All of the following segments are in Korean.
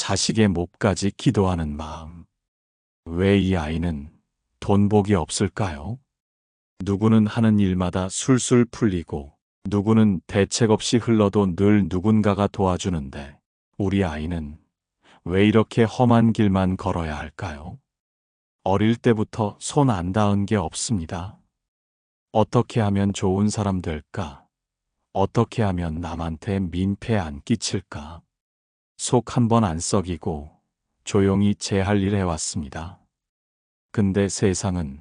자식의 몫까지 기도하는 마음. 왜 이 아이는 돈복이 없을까요? 누구는 하는 일마다 술술 풀리고 누구는 대책 없이 흘러도 늘 누군가가 도와주는데 우리 아이는 왜 이렇게 험한 길만 걸어야 할까요? 어릴 때부터 손 안 닿은 게 없습니다. 어떻게 하면 좋은 사람 될까? 어떻게 하면 남한테 민폐 안 끼칠까? 속 한 번 안 썩이고 조용히 제 할 일 해왔습니다. 근데 세상은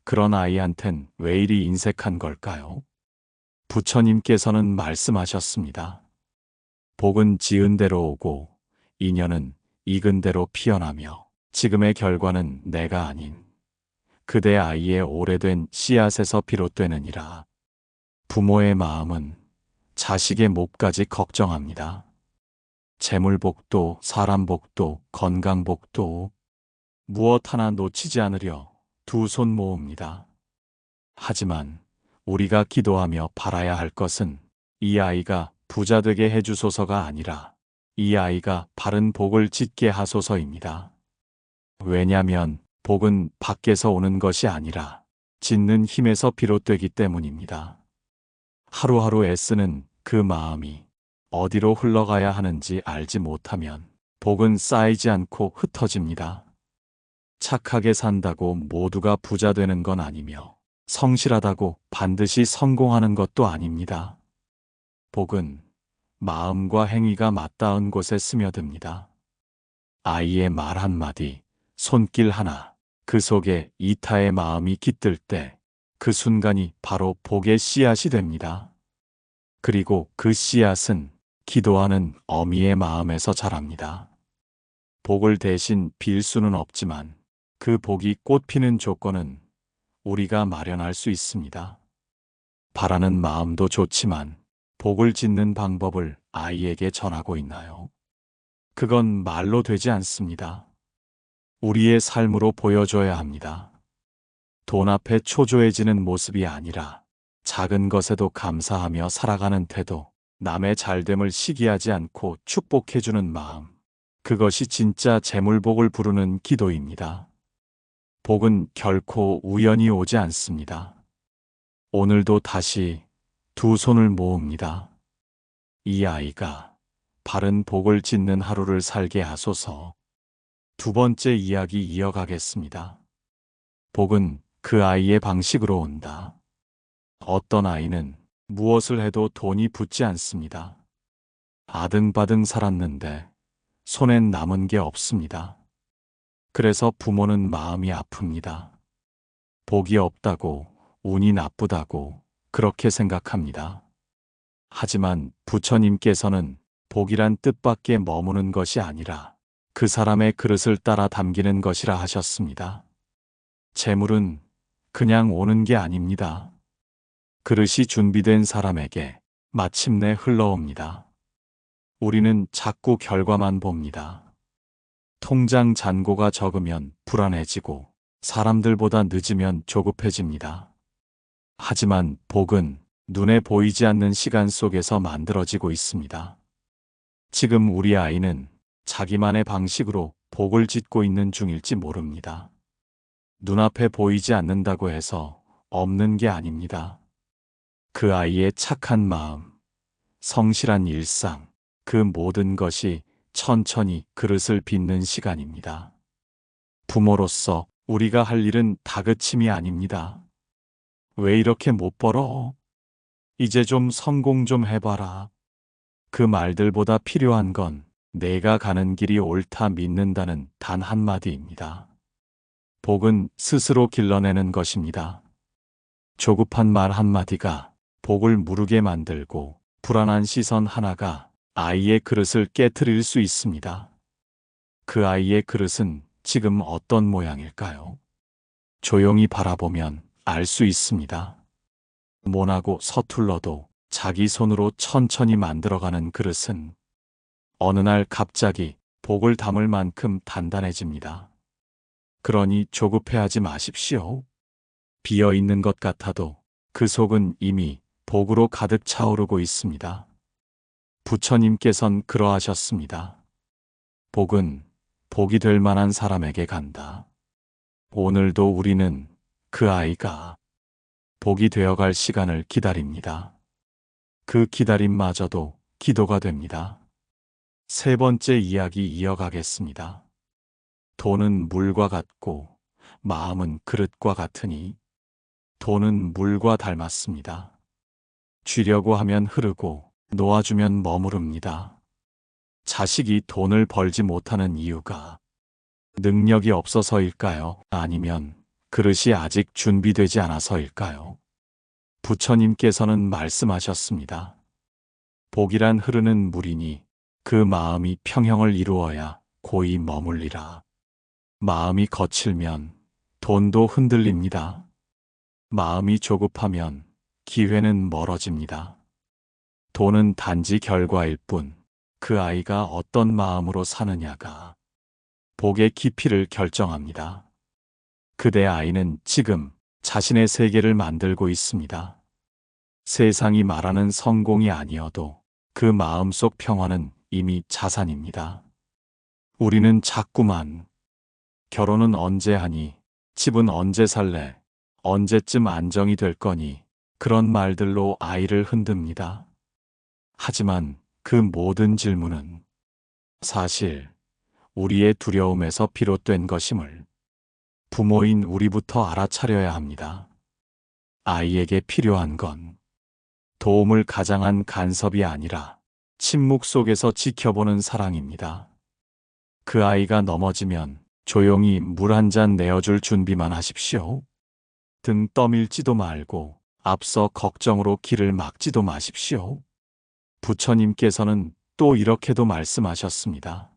그런 아이한텐 왜 이리 인색한 걸까요? 부처님께서는 말씀하셨습니다. 복은 지은 대로 오고 인연은 익은 대로 피어나며 지금의 결과는 내가 아닌 그대 아이의 오래된 씨앗에서 비롯되느니라. 부모의 마음은 자식의 몫까지 걱정합니다. 재물복도 사람복도 건강복도 무엇 하나 놓치지 않으려 두 손 모읍니다. 하지만 우리가 기도하며 바라야 할 것은 이 아이가 부자 되게 해주소서가 아니라 이 아이가 바른 복을 짓게 하소서입니다. 왜냐면 복은 밖에서 오는 것이 아니라 짓는 힘에서 비롯되기 때문입니다. 하루하루 애쓰는 그 마음이 어디로 흘러가야 하는지 알지 못하면 복은 쌓이지 않고 흩어집니다. 착하게 산다고 모두가 부자 되는 건 아니며 성실하다고 반드시 성공하는 것도 아닙니다. 복은 마음과 행위가 맞닿은 곳에 스며듭니다. 아이의 말 한마디, 손길 하나, 그 속에 이타의 마음이 깃들 때 그 순간이 바로 복의 씨앗이 됩니다. 그리고 그 씨앗은 기도하는 어미의 마음에서 자랍니다. 복을 대신 빌 수는 없지만 그 복이 꽃피는 조건은 우리가 마련할 수 있습니다. 바라는 마음도 좋지만 복을 짓는 방법을 아이에게 전하고 있나요? 그건 말로 되지 않습니다. 우리의 삶으로 보여줘야 합니다. 돈 앞에 초조해지는 모습이 아니라 작은 것에도 감사하며 살아가는 태도, 남의 잘됨을 시기하지 않고 축복해주는 마음, 그것이 진짜 재물복을 부르는 기도입니다. 복은 결코 우연히 오지 않습니다. 오늘도 다시 두 손을 모읍니다. 이 아이가 바른 복을 짓는 하루를 살게 하소서. 두 번째 이야기 이어가겠습니다. 복은 그 아이의 방식으로 온다. 어떤 아이는 무엇을 해도 돈이 붙지 않습니다. 아등바등 살았는데 손엔 남은 게 없습니다. 그래서 부모는 마음이 아픕니다. 복이 없다고, 운이 나쁘다고 그렇게 생각합니다. 하지만 부처님께서는 복이란 뜻밖에 머무는 것이 아니라 그 사람의 그릇을 따라 담기는 것이라 하셨습니다. 재물은 그냥 오는 게 아닙니다. 그릇이 준비된 사람에게 마침내 흘러옵니다. 우리는 자꾸 결과만 봅니다. 통장 잔고가 적으면 불안해지고 사람들보다 늦으면 조급해집니다. 하지만 복은 눈에 보이지 않는 시간 속에서 만들어지고 있습니다. 지금 우리 아이는 자기만의 방식으로 복을 짓고 있는 중일지 모릅니다. 눈앞에 보이지 않는다고 해서 없는 게 아닙니다. 그 아이의 착한 마음, 성실한 일상, 그 모든 것이 천천히 그릇을 빚는 시간입니다. 부모로서 우리가 할 일은 다그침이 아닙니다. 왜 이렇게 못 벌어? 이제 좀 성공 좀 해봐라. 그 말들보다 필요한 건 내가 가는 길이 옳다 믿는다는 단 한마디입니다. 복은 스스로 길러내는 것입니다. 조급한 말 한마디가 복을 무르게 만들고 불안한 시선 하나가 아이의 그릇을 깨트릴 수 있습니다. 그 아이의 그릇은 지금 어떤 모양일까요? 조용히 바라보면 알 수 있습니다. 모나고 서툴러도 자기 손으로 천천히 만들어가는 그릇은 어느 날 갑자기 복을 담을 만큼 단단해집니다. 그러니 조급해하지 마십시오. 비어있는 것 같아도 그 속은 이미 복으로 가득 차오르고 있습니다. 부처님께선 그러하셨습니다. 복은 복이 될 만한 사람에게 간다. 오늘도 우리는 그 아이가 복이 되어갈 시간을 기다립니다. 그 기다림마저도 기도가 됩니다. 세 번째 이야기 이어가겠습니다. 돈은 물과 같고 마음은 그릇과 같으니 돈은 물과 닮았습니다. 쥐려고 하면 흐르고 놓아주면 머무릅니다. 자식이 돈을 벌지 못하는 이유가 능력이 없어서일까요? 아니면 그릇이 아직 준비되지 않아서일까요? 부처님께서는 말씀하셨습니다. 복이란 흐르는 물이니 그 마음이 평형을 이루어야 고이 머물리라. 마음이 거칠면 돈도 흔들립니다. 마음이 조급하면 기회는 멀어집니다. 돈은 단지 결과일 뿐 그 아이가 어떤 마음으로 사느냐가 복의 깊이를 결정합니다. 그대 아이는 지금 자신의 세계를 만들고 있습니다. 세상이 말하는 성공이 아니어도 그 마음속 평화는 이미 자산입니다. 우리는 자꾸만 결혼은 언제 하니, 집은 언제 살래, 언제쯤 안정이 될 거니 그런 말들로 아이를 흔듭니다. 하지만 그 모든 질문은 사실 우리의 두려움에서 비롯된 것임을 부모인 우리부터 알아차려야 합니다. 아이에게 필요한 건 도움을 가장한 간섭이 아니라 침묵 속에서 지켜보는 사랑입니다. 그 아이가 넘어지면 조용히 물 한 잔 내어줄 준비만 하십시오. 등 떠밀지도 말고 앞서 걱정으로 길을 막지도 마십시오. 부처님께서는 또 이렇게도 말씀하셨습니다.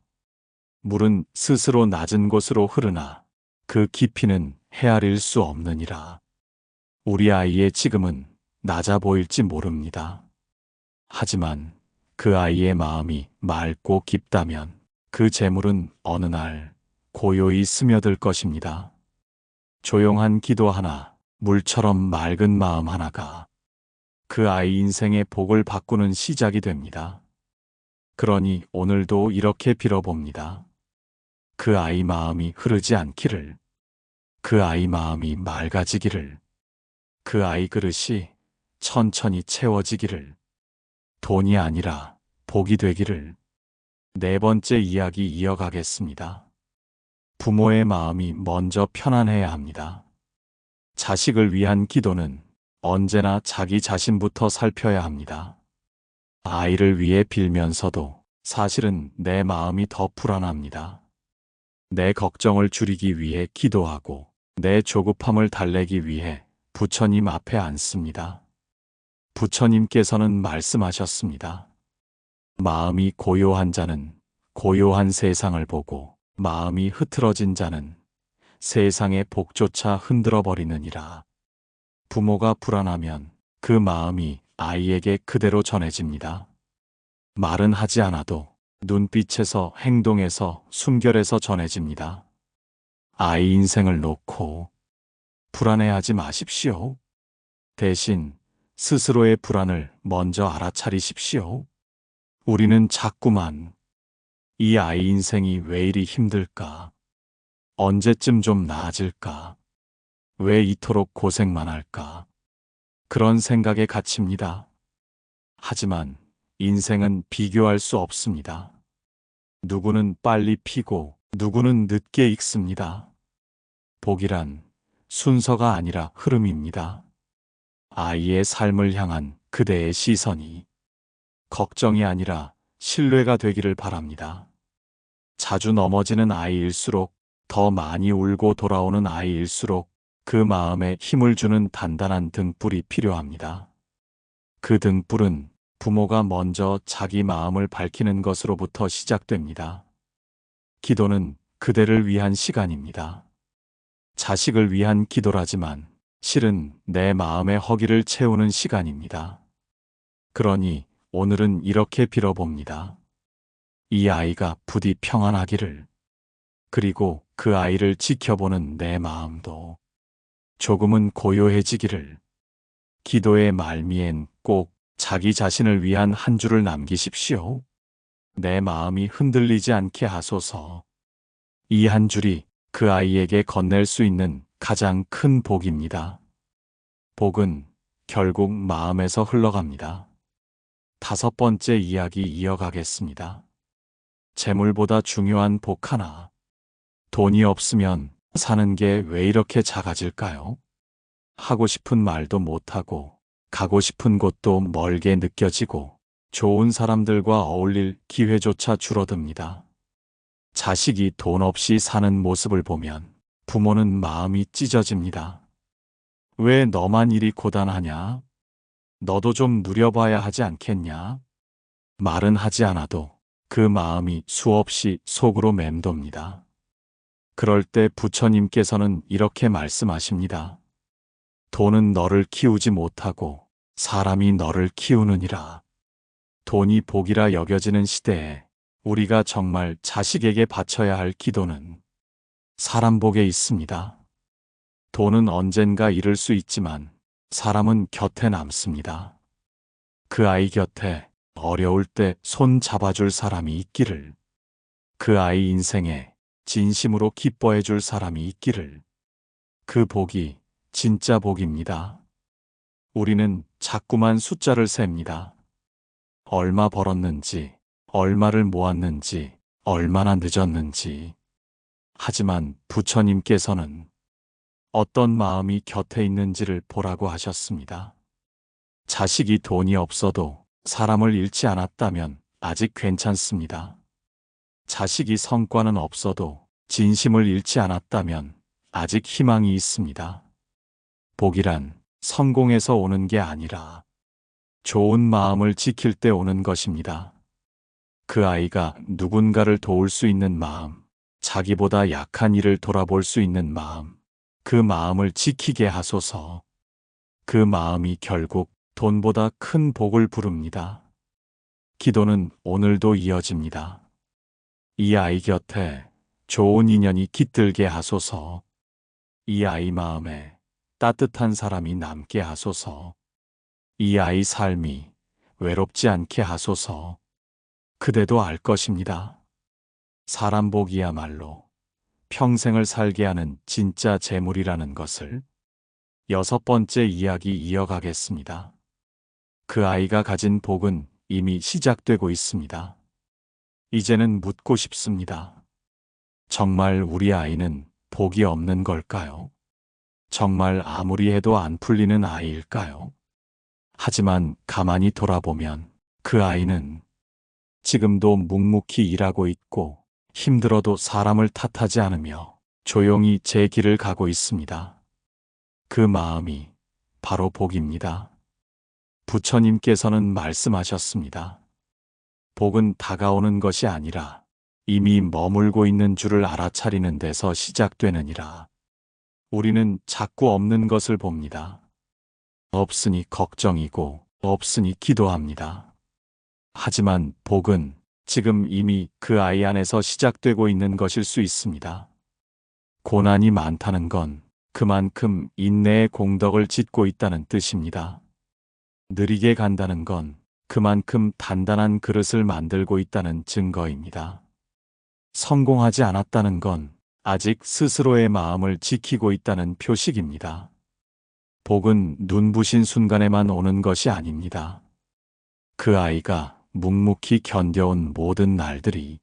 물은 스스로 낮은 곳으로 흐르나 그 깊이는 헤아릴 수 없느니라. 우리 아이의 지금은 낮아 보일지 모릅니다. 하지만 그 아이의 마음이 맑고 깊다면 그 재물은 어느 날 고요히 스며들 것입니다. 조용한 기도 하나, 물처럼 맑은 마음 하나가 그 아이 인생의 복을 바꾸는 시작이 됩니다. 그러니 오늘도 이렇게 빌어봅니다. 그 아이 마음이 흐르지 않기를, 그 아이 마음이 맑아지기를, 그 아이 그릇이 천천히 채워지기를, 돈이 아니라 복이 되기를. 네 번째 이야기 이어가겠습니다. 부모의 마음이 먼저 편안해야 합니다. 자식을 위한 기도는 언제나 자기 자신부터 살펴야 합니다. 아이를 위해 빌면서도 사실은 내 마음이 더 불안합니다. 내 걱정을 줄이기 위해 기도하고 내 조급함을 달래기 위해 부처님 앞에 앉습니다. 부처님께서는 말씀하셨습니다. 마음이 고요한 자는 고요한 세상을 보고 마음이 흐트러진 자는 세상의 복조차 흔들어 버리느니라. 부모가 불안하면 그 마음이 아이에게 그대로 전해집니다. 말은 하지 않아도 눈빛에서, 행동에서, 숨결에서 전해집니다. 아이 인생을 놓고 불안해하지 마십시오. 대신 스스로의 불안을 먼저 알아차리십시오. 우리는 자꾸만 이 아이 인생이 왜 이리 힘들까? 언제쯤 좀 나아질까? 왜 이토록 고생만 할까? 그런 생각에 갇힙니다. 하지만 인생은 비교할 수 없습니다. 누구는 빨리 피고 누구는 늦게 익습니다. 복이란 순서가 아니라 흐름입니다. 아이의 삶을 향한 그대의 시선이 걱정이 아니라 신뢰가 되기를 바랍니다. 자주 넘어지는 아이일수록, 더 많이 울고 돌아오는 아이일수록 그 마음에 힘을 주는 단단한 등불이 필요합니다. 그 등불은 부모가 먼저 자기 마음을 밝히는 것으로부터 시작됩니다. 기도는 그대를 위한 시간입니다. 자식을 위한 기도라지만 실은 내 마음의 허기를 채우는 시간입니다. 그러니 오늘은 이렇게 빌어봅니다. 이 아이가 부디 평안하기를, 그리고 그 아이를 지켜보는 내 마음도 조금은 고요해지기를. 기도의 말미엔 꼭 자기 자신을 위한 한 줄을 남기십시오. 내 마음이 흔들리지 않게 하소서. 이 한 줄이 그 아이에게 건넬 수 있는 가장 큰 복입니다. 복은 결국 마음에서 흘러갑니다. 다섯 번째 이야기 이어가겠습니다. 재물보다 중요한 복 하나. 돈이 없으면 사는 게 왜 이렇게 작아질까요? 하고 싶은 말도 못하고, 가고 싶은 곳도 멀게 느껴지고, 좋은 사람들과 어울릴 기회조차 줄어듭니다. 자식이 돈 없이 사는 모습을 보면 부모는 마음이 찢어집니다. 왜 너만 이리 고단하냐? 너도 좀 누려봐야 하지 않겠냐? 말은 하지 않아도 그 마음이 수없이 속으로 맴돕니다. 그럴 때 부처님께서는 이렇게 말씀하십니다. 돈은 너를 키우지 못하고 사람이 너를 키우느니라. 돈이 복이라 여겨지는 시대에 우리가 정말 자식에게 바쳐야 할 기도는 사람 복에 있습니다. 돈은 언젠가 잃을 수 있지만 사람은 곁에 남습니다. 그 아이 곁에 어려울 때 손 잡아줄 사람이 있기를, 그 아이 인생에 진심으로 기뻐해 줄 사람이 있기를, 그 복이 진짜 복입니다. 우리는 자꾸만 숫자를 셉니다. 얼마 벌었는지, 얼마를 모았는지, 얼마나 늦었는지. 하지만 부처님께서는 어떤 마음이 곁에 있는지를 보라고 하셨습니다. 자식이 돈이 없어도 사람을 잃지 않았다면 아직 괜찮습니다. 자식이 성과는 없어도 진심을 잃지 않았다면 아직 희망이 있습니다. 복이란 성공에서 오는 게 아니라 좋은 마음을 지킬 때 오는 것입니다. 그 아이가 누군가를 도울 수 있는 마음, 자기보다 약한 이를 돌아볼 수 있는 마음, 그 마음을 지키게 하소서. 그 마음이 결국 돈보다 큰 복을 부릅니다. 기도는 오늘도 이어집니다. 이 아이 곁에 좋은 인연이 깃들게 하소서. 이 아이 마음에 따뜻한 사람이 남게 하소서. 이 아이 삶이 외롭지 않게 하소서. 그대도 알 것입니다. 사람 복이야말로 평생을 살게 하는 진짜 재물이라는 것을. 여섯 번째 이야기 이어가겠습니다. 그 아이가 가진 복은 이미 시작되고 있습니다. 이제는 묻고 싶습니다. 정말 우리 아이는 복이 없는 걸까요? 정말 아무리 해도 안 풀리는 아이일까요? 하지만 가만히 돌아보면 그 아이는 지금도 묵묵히 일하고 있고 힘들어도 사람을 탓하지 않으며 조용히 제 길을 가고 있습니다. 그 마음이 바로 복입니다. 부처님께서는 말씀하셨습니다. 복은 다가오는 것이 아니라 이미 머물고 있는 줄을 알아차리는 데서 시작되느니라. 우리는 자꾸 없는 것을 봅니다. 없으니 걱정이고 없으니 기도합니다. 하지만 복은 지금 이미 그 아이 안에서 시작되고 있는 것일 수 있습니다. 고난이 많다는 건 그만큼 인내의 공덕을 짓고 있다는 뜻입니다. 느리게 간다는 건 그만큼 단단한 그릇을 만들고 있다는 증거입니다. 성공하지 않았다는 건 아직 스스로의 마음을 지키고 있다는 표식입니다. 복은 눈부신 순간에만 오는 것이 아닙니다. 그 아이가 묵묵히 견뎌온 모든 날들이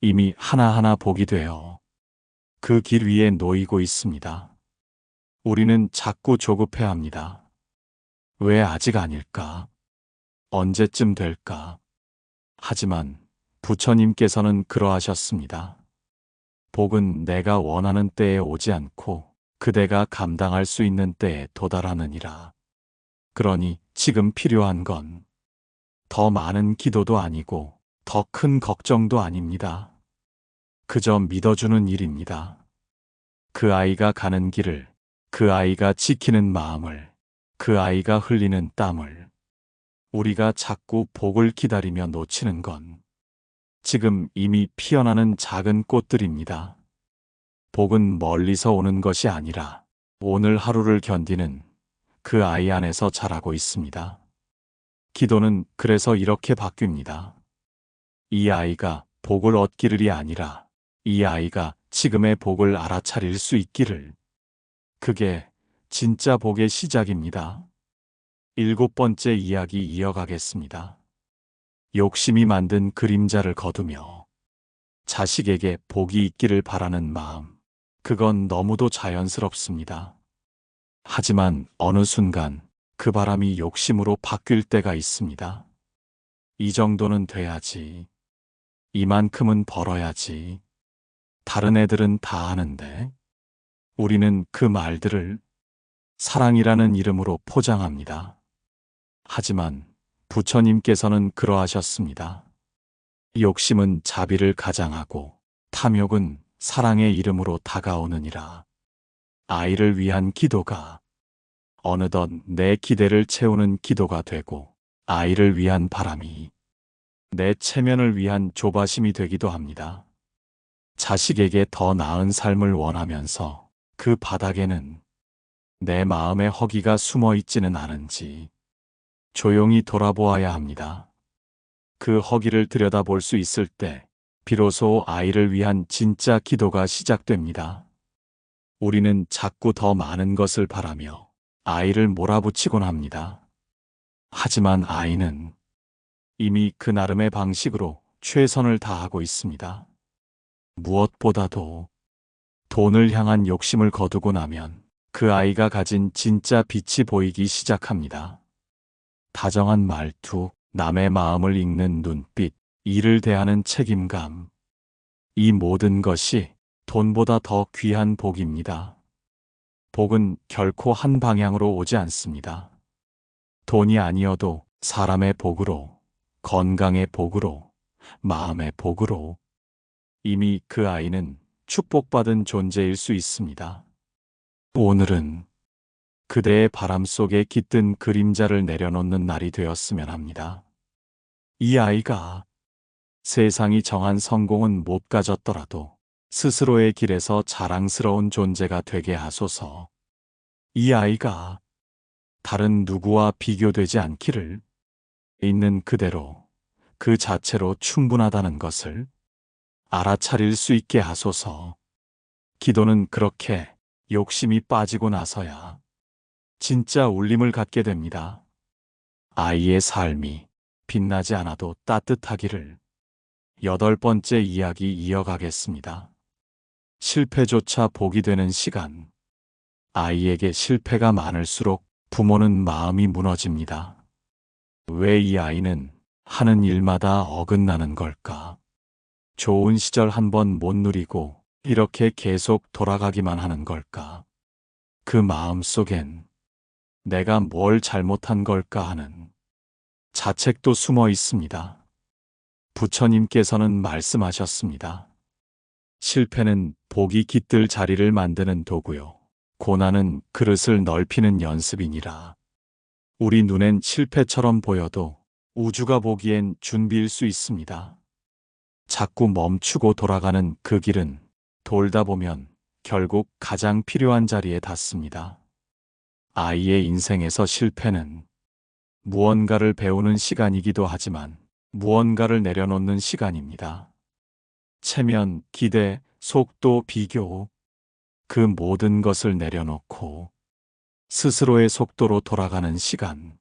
이미 하나하나 복이 되어 그 길 위에 놓이고 있습니다. 우리는 자꾸 조급해합니다. 왜 아직 아닐까? 언제쯤 될까? 하지만 부처님께서는 그러하셨습니다. 복은 내가 원하는 때에 오지 않고 그대가 감당할 수 있는 때에 도달하느니라. 그러니 지금 필요한 건 더 많은 기도도 아니고 더 큰 걱정도 아닙니다. 그저 믿어주는 일입니다. 그 아이가 가는 길을, 그 아이가 지키는 마음을, 그 아이가 흘리는 땀을. 우리가 자꾸 복을 기다리며 놓치는 건 지금 이미 피어나는 작은 꽃들입니다. 복은 멀리서 오는 것이 아니라 오늘 하루를 견디는 그 아이 안에서 자라고 있습니다. 기도는 그래서 이렇게 바뀝니다. 이 아이가 복을 얻기를이 아니라 이 아이가 지금의 복을 알아차릴 수 있기를. 그게 진짜 복의 시작입니다. 7번째 이야기 이어가겠습니다. 욕심이 만든 그림자를 거두며 자식에게 복이 있기를 바라는 마음. 그건 너무도 자연스럽습니다. 하지만 어느 순간 그 바람이 욕심으로 바뀔 때가 있습니다. 이 정도는 돼야지. 이만큼은 벌어야지. 다른 애들은 다 하는데. 우리는 그 말들을 사랑이라는 이름으로 포장합니다. 하지만 부처님께서는 그러하셨습니다. 욕심은 자비를 가장하고 탐욕은 사랑의 이름으로 다가오느니라. 아이를 위한 기도가 어느덧 내 기대를 채우는 기도가 되고 아이를 위한 바람이 내 체면을 위한 조바심이 되기도 합니다. 자식에게 더 나은 삶을 원하면서 그 바닥에는 내 마음의 허기가 숨어 있지는 않은지 조용히 돌아보아야 합니다. 그 허기를 들여다볼 수 있을 때 비로소 아이를 위한 진짜 기도가 시작됩니다. 우리는 자꾸 더 많은 것을 바라며 아이를 몰아붙이곤 합니다. 하지만 아이는 이미 그 나름의 방식으로 최선을 다하고 있습니다. 무엇보다도 돈을 향한 욕심을 거두고 나면 그 아이가 가진 진짜 빛이 보이기 시작합니다. 다정한 말투, 남의 마음을 읽는 눈빛, 일을 대하는 책임감. 이 모든 것이 돈보다 더 귀한 복입니다. 복은 결코 한 방향으로 오지 않습니다. 돈이 아니어도 사람의 복으로, 건강의 복으로, 마음의 복으로 이미 그 아이는 축복받은 존재일 수 있습니다. 오늘은 그대의 바람 속에 깃든 그림자를 내려놓는 날이 되었으면 합니다. 이 아이가 세상이 정한 성공은 못 가졌더라도 스스로의 길에서 자랑스러운 존재가 되게 하소서. 이 아이가 다른 누구와 비교되지 않기를, 있는 그대로 그 자체로 충분하다는 것을 알아차릴 수 있게 하소서. 기도는 그렇게 욕심이 빠지고 나서야 진짜 울림을 갖게 됩니다. 아이의 삶이 빛나지 않아도 따뜻하기를. 8번째 이야기 이어가겠습니다. 실패조차 복이 되는 시간. 아이에게 실패가 많을수록 부모는 마음이 무너집니다. 왜 이 아이는 하는 일마다 어긋나는 걸까? 좋은 시절 한번 못 누리고 이렇게 계속 돌아가기만 하는 걸까? 그 마음 속엔 내가 뭘 잘못한 걸까 하는 자책도 숨어 있습니다. 부처님께서는 말씀하셨습니다. 실패는 복이 깃들 자리를 만드는 도구요. 고난은 그릇을 넓히는 연습이니라. 우리 눈엔 실패처럼 보여도 우주가 보기엔 준비일 수 있습니다. 자꾸 멈추고 돌아가는 그 길은 돌다 보면 결국 가장 필요한 자리에 닿습니다. 아이의 인생에서 실패는 무언가를 배우는 시간이기도 하지만 무언가를 내려놓는 시간입니다. 체면, 기대, 속도, 비교, 그 모든 것을 내려놓고 스스로의 속도로 돌아가는 시간.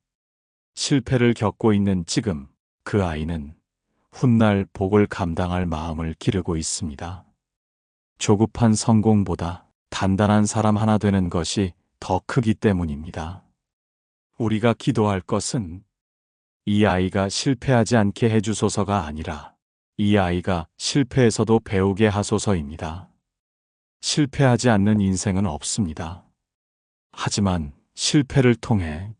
실패를 겪고 있는 지금 그 아이는 훗날 복을 감당할 마음을 기르고 있습니다. 조급한 성공보다 단단한 사람 하나 되는 것이 더 크기 때문입니다. 우리가 기도할 것은 이 아이가 실패하지 않게 해주소서가 아니라 이 아이가 실패에서도 배우게 하소서입니다. 실패하지 않는 인생은 없습니다. 하지만 실패를 통해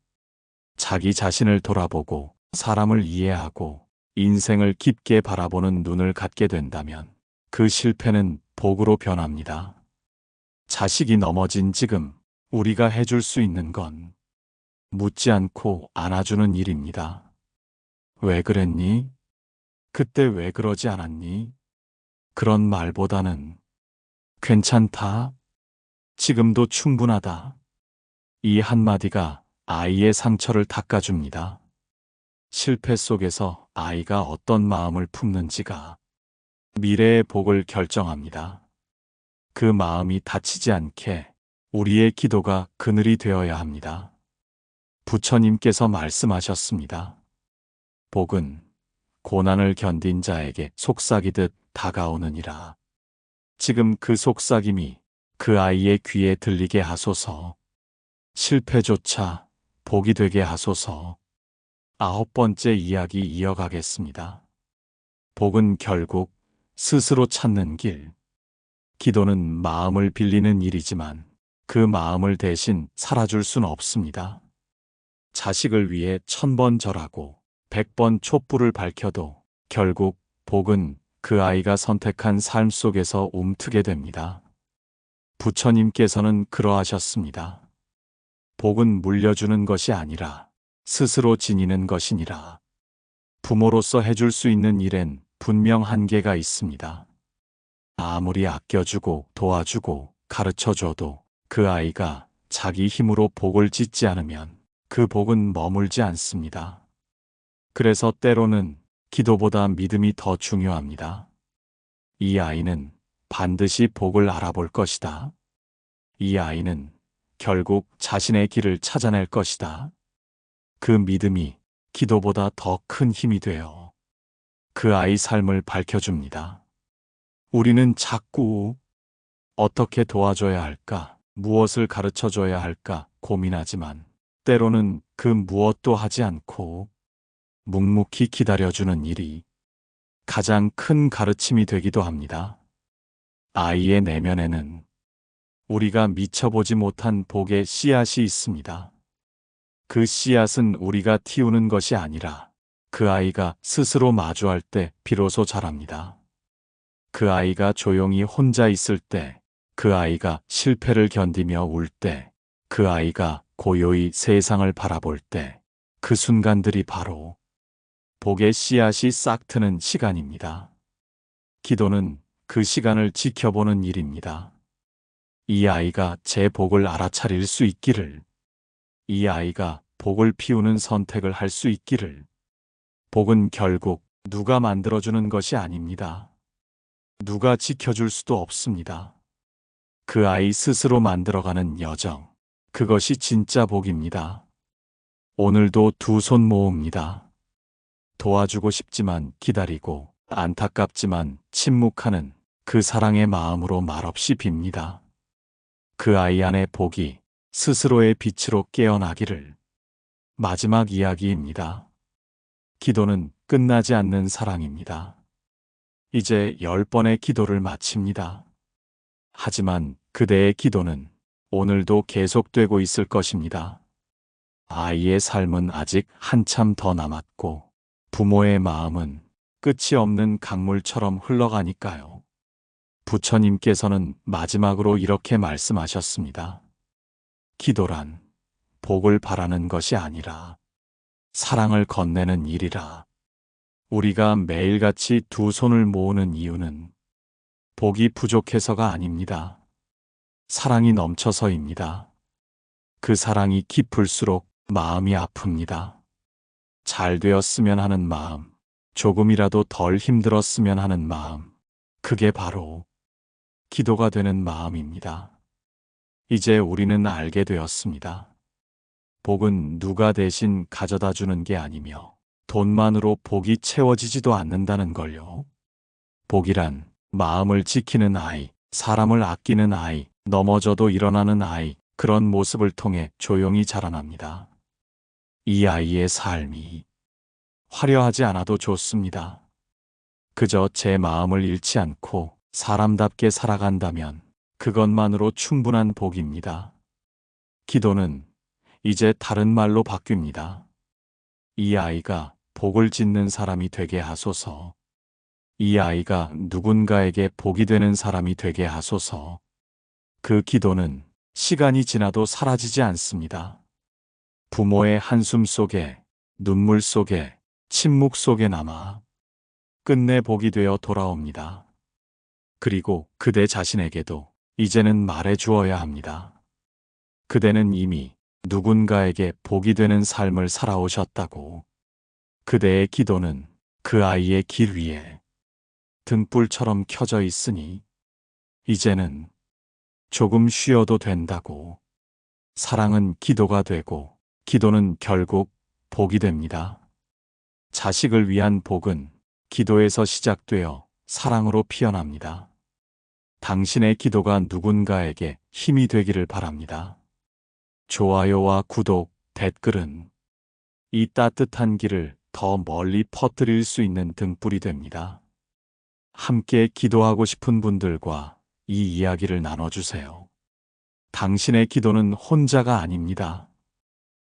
자기 자신을 돌아보고 사람을 이해하고 인생을 깊게 바라보는 눈을 갖게 된다면 그 실패는 복으로 변합니다. 자식이 넘어진 지금 우리가 해줄 수 있는 건 묻지 않고 안아주는 일입니다. 왜 그랬니? 그때 왜 그러지 않았니? 그런 말보다는 괜찮다. 지금도 충분하다. 이 한마디가 아이의 상처를 닦아줍니다. 실패 속에서 아이가 어떤 마음을 품는지가 미래의 복을 결정합니다. 그 마음이 다치지 않게 우리의 기도가 그늘이 되어야 합니다. 부처님께서 말씀하셨습니다. 복은 고난을 견딘 자에게 속삭이듯 다가오느니라. 지금 그 속삭임이 그 아이의 귀에 들리게 하소서. 실패조차 복이 되게 하소서. 9번째 이야기 이어가겠습니다. 복은 결국 스스로 찾는 길. 기도는 마음을 빌리는 일이지만 그 마음을 대신 살아줄 순 없습니다. 자식을 위해 1000번 절하고 100번 촛불을 밝혀도 결국 복은 그 아이가 선택한 삶 속에서 움트게 됩니다. 부처님께서는 그러하셨습니다. 복은 물려주는 것이 아니라 스스로 지니는 것이니라. 부모로서 해줄 수 있는 일엔 분명 한계가 있습니다. 아무리 아껴주고 도와주고 가르쳐줘도 그 아이가 자기 힘으로 복을 짓지 않으면 그 복은 머물지 않습니다. 그래서 때로는 기도보다 믿음이 더 중요합니다. 이 아이는 반드시 복을 알아볼 것이다. 이 아이는 결국 자신의 길을 찾아낼 것이다. 그 믿음이 기도보다 더 큰 힘이 되어 그 아이 삶을 밝혀줍니다. 우리는 자꾸 어떻게 도와줘야 할까, 무엇을 가르쳐줘야 할까 고민하지만 때로는 그 무엇도 하지 않고 묵묵히 기다려주는 일이 가장 큰 가르침이 되기도 합니다. 아이의 내면에는 우리가 미쳐보지 못한 복의 씨앗이 있습니다. 그 씨앗은 우리가 틔우는 것이 아니라 그 아이가 스스로 마주할 때 비로소 자랍니다. 그 아이가 조용히 혼자 있을 때, 그 아이가 실패를 견디며 울 때, 그 아이가 고요히 세상을 바라볼 때, 그 순간들이 바로 복의 씨앗이 싹 트는 시간입니다. 기도는 그 시간을 지켜보는 일입니다. 이 아이가 제 복을 알아차릴 수 있기를, 이 아이가 복을 피우는 선택을 할 수 있기를. 복은 결국 누가 만들어주는 것이 아닙니다. 누가 지켜줄 수도 없습니다. 그 아이 스스로 만들어가는 여정, 그것이 진짜 복입니다. 오늘도 두 손 모읍니다. 도와주고 싶지만 기다리고 안타깝지만 침묵하는 그 사랑의 마음으로 말없이 빕니다. 그 아이 안의 복이 스스로의 빛으로 깨어나기를. 마지막 이야기입니다. 기도는 끝나지 않는 사랑입니다. 이제 10번의 기도를 마칩니다. 하지만 그대의 기도는 오늘도 계속되고 있을 것입니다. 아이의 삶은 아직 한참 더 남았고 부모의 마음은 끝이 없는 강물처럼 흘러가니까요. 부처님께서는 마지막으로 이렇게 말씀하셨습니다. 기도란 복을 바라는 것이 아니라 사랑을 건네는 일이라. 우리가 매일같이 두 손을 모으는 이유는 복이 부족해서가 아닙니다. 사랑이 넘쳐서입니다. 그 사랑이 깊을수록 마음이 아픕니다. 잘 되었으면 하는 마음, 조금이라도 덜 힘들었으면 하는 마음, 그게 바로 기도가 되는 마음입니다. 이제 우리는 알게 되었습니다. 복은 누가 대신 가져다 주는 게 아니며 돈만으로 복이 채워지지도 않는다는 걸요. 복이란 마음을 지키는 아이, 사람을 아끼는 아이, 넘어져도 일어나는 아이, 그런 모습을 통해 조용히 자라납니다. 이 아이의 삶이 화려하지 않아도 좋습니다. 그저 제 마음을 잃지 않고 사람답게 살아간다면 그것만으로 충분한 복입니다. 기도는 이제 다른 말로 바뀝니다. 이 아이가 복을 짓는 사람이 되게 하소서. 이 아이가 누군가에게 복이 되는 사람이 되게 하소서. 그 기도는 시간이 지나도 사라지지 않습니다. 부모의 한숨 속에, 눈물 속에, 침묵 속에 남아 끝내 복이 되어 돌아옵니다. 그리고 그대 자신에게도 이제는 말해 주어야 합니다. 그대는 이미 누군가에게 복이 되는 삶을 살아오셨다고. 그대의 기도는 그 아이의 길 위에 등불처럼 켜져 있으니 이제는 조금 쉬어도 된다고. 사랑은 기도가 되고 기도는 결국 복이 됩니다. 자식을 위한 복은 기도에서 시작되어 사랑으로 피어납니다. 당신의 기도가 누군가에게 힘이 되기를 바랍니다. 좋아요와 구독, 댓글은 이 따뜻한 길을 더 멀리 퍼뜨릴 수 있는 등불이 됩니다. 함께 기도하고 싶은 분들과 이 이야기를 나눠주세요. 당신의 기도는 혼자가 아닙니다.